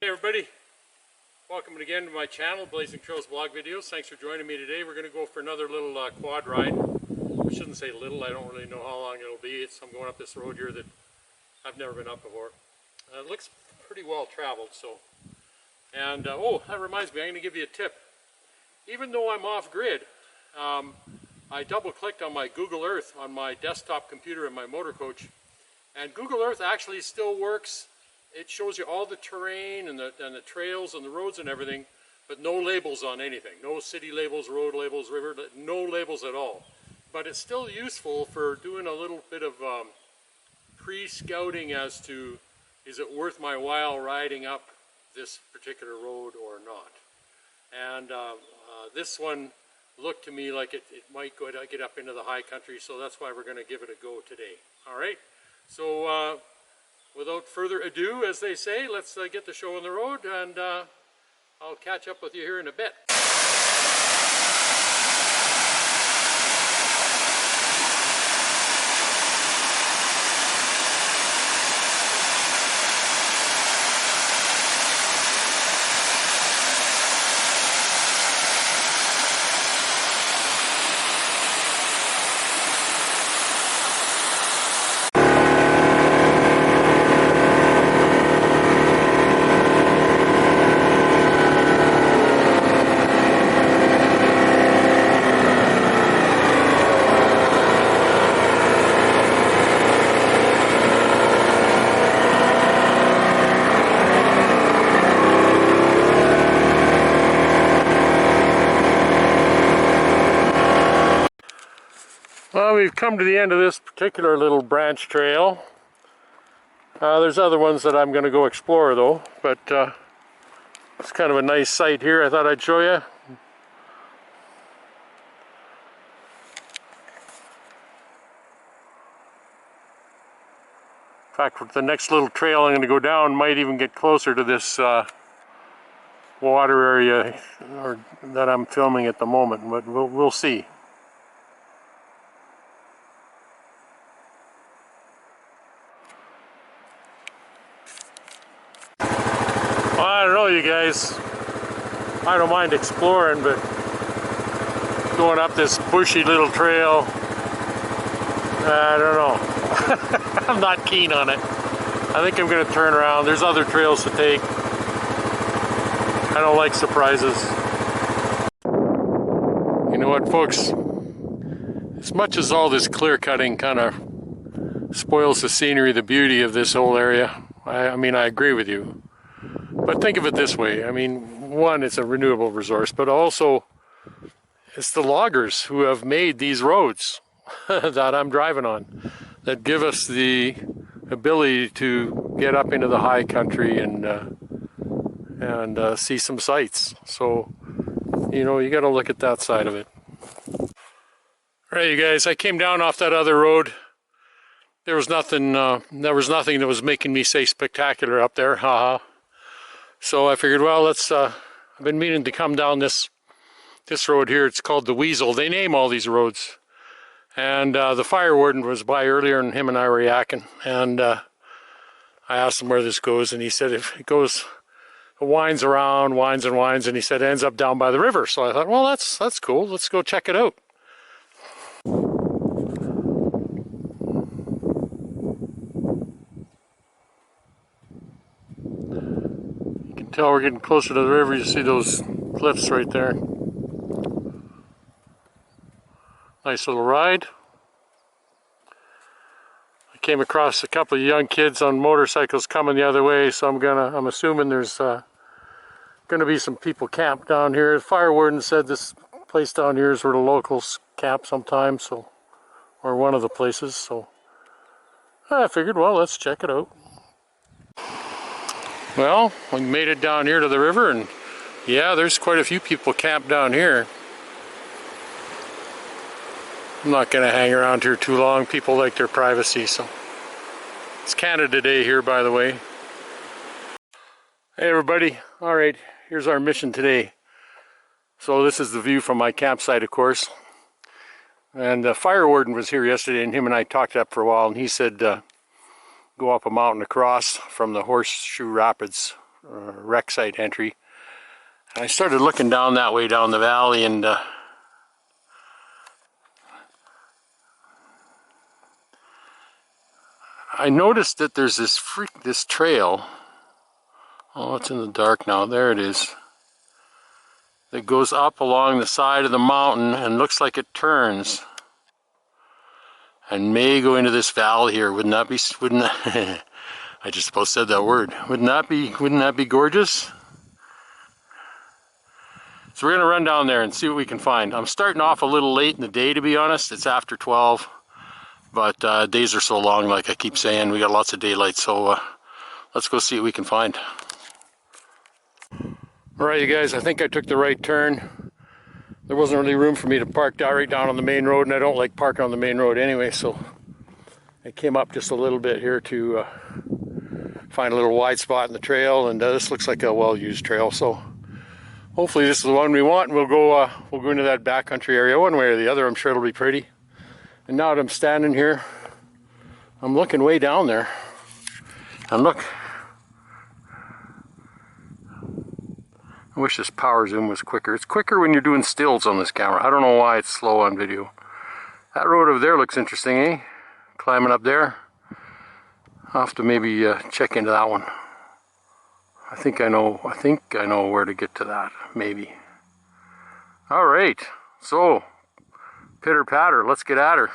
Hey everybody, welcome again to my channel, Blazing Trails Vlog Videos. Thanks for joining me today. We're going to go for another little quad ride. I shouldn't say little, I don't really know how long it'll be. I'm going up this road here that I've never been up before. It looks pretty well traveled, so. And oh, that reminds me, I'm going to give you a tip. Even though I'm off grid, I double clicked on my Google Earth on my desktop computer in my motor coach, and Google Earth actually still works. It shows you all the terrain and the trails and the roads and everything, but no labels on anything. No city labels, road labels, river, no labels at all. But it's still useful for doing a little bit of pre-scouting as to, is it worth my while riding up this particular road or not? And this one looked to me like it might get up into the high country, so that's why we're going to give it a go today. All right, so without further ado, as they say, let's get the show on the road, and I'll catch up with you here in a bit. Well, we've come to the end of this particular little branch trail. There's other ones that I'm going to go explore though, but it's kind of a nice site here. I thought I'd show you. In fact, the next little trail I'm going to go down might even get closer to this water area that I'm filming at the moment, but we'll see. Well, I don't know, you guys. I don't mind exploring, but going up this bushy little trail, I don't know. I'm not keen on it. I think I'm going to turn around. There's other trails to take. I don't like surprises. You know what, folks? As much as all this clear cutting kind of spoils the scenery, the beauty of this whole area, I mean, I agree with you. But think of it this way. I mean, one, it's a renewable resource, but also it's the loggers who have made these roads that I'm driving on that give us the ability to get up into the high country and see some sights. So, you know, you got to look at that side of it. All right, you guys, I came down off that other road. There was nothing that was making me say spectacular up there, haha. So I figured, well, I've been meaning to come down this road here. It's called the Weasel. They name all these roads. And the fire warden was by earlier, and him and I were yakking. And I asked him where this goes, and he said if it goes, it winds around, winds and winds, and he said it ends up down by the river. So I thought, well, that's cool. Let's go check it out. Tell we're getting closer to the river. You see those cliffs right there. Nice little ride. I came across a couple of young kids on motorcycles coming the other way, so I'm assuming there's gonna be some people camped down here. The fire warden said this place down here is where the locals camp sometimes, so, or one of the places, so I figured, well, let's check it out. Well, we made it down here to the river, and yeah, there's quite a few people camped down here. I'm not going to hang around here too long. People like their privacy, so. It's Canada Day here, by the way. Hey everybody, alright, here's our mission today. So this is the view from my campsite, of course. And the fire warden was here yesterday, and him and I talked up for a while, and he said go up a mountain across from the Horseshoe Rapids wreck site entry. And I started looking down that way down the valley, and I noticed that there's this trail. Oh, it's in the dark now. There it is. That goes up along the side of the mountain and looks like it turns and may go into this valley here. Wouldn't that be? Wouldn't that, I just about said that word. Wouldn't that be gorgeous? So we're gonna run down there and see what we can find. I'm starting off a little late in the day, to be honest. It's after 12, but days are so long, like I keep saying. We got lots of daylight, so let's go see what we can find. All right, you guys, I think I took the right turn. There wasn't really room for me to park right down on the main road, and I don't like parking on the main road anyway, so I came up just a little bit here to find a little wide spot in the trail, and this looks like a well-used trail, so hopefully this is the one we want, and we'll go into that backcountry area one way or the other. I'm sure it'll be pretty. And now that I'm standing here, I'm looking way down there, and look, I wish this power zoom was quicker. It's quicker when you're doing stills on this camera. I don't know why it's slow on video. That road over there looks interesting, eh? Climbing up there. I'll have to maybe check into that one. I think I know where to get to that, maybe. All right, so pitter patter, let's get at her.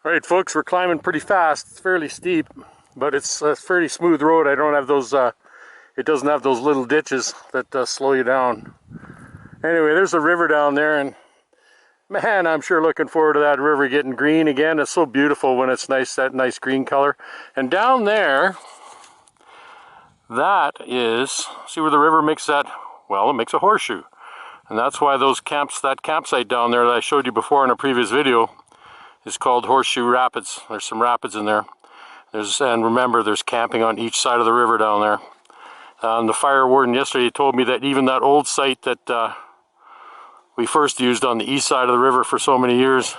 Alright folks, we're climbing pretty fast. It's fairly steep, but it's a fairly smooth road. I don't have those, it doesn't have those little ditches that slow you down. Anyway, there's a river down there, and man, I'm sure looking forward to that river getting green again. It's so beautiful when it's nice, that nice green color. And down there, that is, see where the river makes that, well, it makes a horseshoe. And that's why that campsite down there that I showed you before in a previous video is called Horseshoe Rapids. There's some rapids in there. And remember, there's camping on each side of the river down there. The fire warden yesterday told me that even that old site that we first used on the east side of the river for so many years,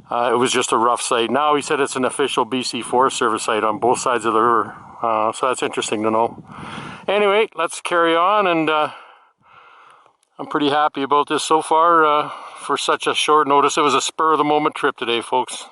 it was just a rough site. Now he said it's an official BC Forest Service site on both sides of the river. So that's interesting to know. Anyway, let's carry on, and I'm pretty happy about this so far for such a short notice. It was a spur of the moment trip today, folks.